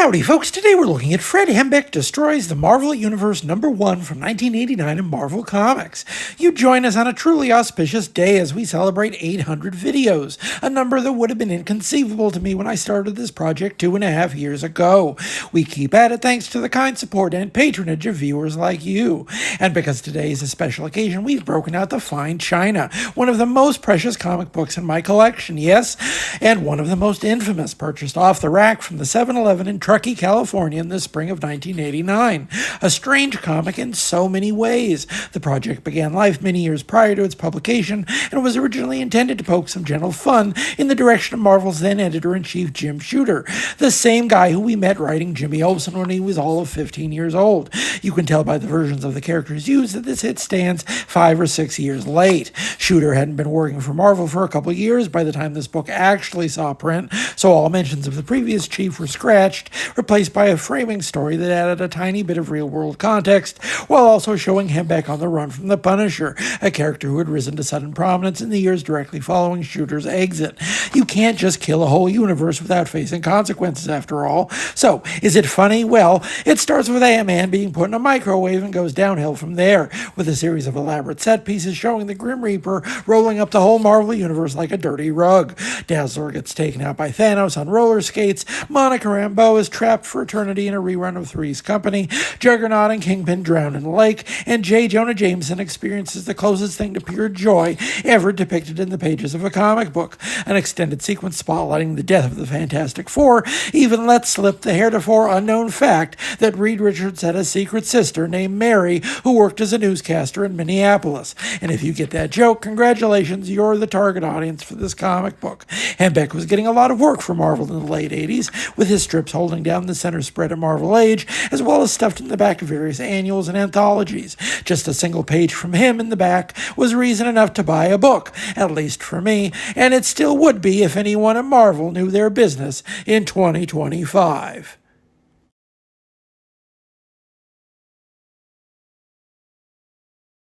Howdy folks, today we're looking at Fred Hembeck Destroys the Marvel Universe #1 from 1989 in Marvel Comics. You join us on a truly auspicious day as we celebrate 800 videos, a number that would have been inconceivable to me when I started this project 2.5 years ago. We keep at it thanks to the kind support and patronage of viewers like you. And because today is a special occasion, we've broken out the fine china, one of the most precious comic books in my collection, yes, and one of the most infamous, purchased off the rack from the 7-Eleven in Truckee, California in the spring of 1989. A strange comic in so many ways. The project began life many years prior to its publication and was originally intended to poke some gentle fun in the direction of Marvel's then editor-in-chief Jim Shooter, the same guy who we met writing Jimmy Olsen when he was all of 15 years old. You can tell by the versions of the characters used that this hit stands 5 or 6 years late. Shooter hadn't been working for Marvel for a couple of years by the time this book actually saw print, so all mentions of the previous chief were scratched, replaced by a framing story that added a tiny bit of real-world context, while also showing Hembeck on the run from the Punisher, a character who had risen to sudden prominence in the years directly following Shooter's exit. You can't just kill a whole universe without facing consequences, after all. So, is it funny? Well, it starts with Ant-Man being put in a microwave and goes downhill from there, with a series of elaborate set pieces showing the Grim Reaper rolling up the whole Marvel universe like a dirty rug. Dazzler gets taken out by Thanos on roller skates, Monica Rambeau is trapped for eternity in a rerun of Three's Company, Juggernaut and Kingpin drown in a lake, and J. Jonah Jameson experiences the closest thing to pure joy ever depicted in the pages of a comic book. An extended sequence spotlighting the death of the Fantastic Four even lets slip the heretofore unknown fact that Reed Richards had a secret sister named Mary who worked as a newscaster in Minneapolis. And if you get that joke, congratulations, you're the target audience for this comic book. Hembeck was getting a lot of work for Marvel in the late 80s, with his strips holding down the center spread at Marvel Age, as well as stuffed in the back of various annuals and anthologies. Just a single page from him in the back was reason enough to buy a book, at least for me, and it still would be if anyone at Marvel knew their business in 2025.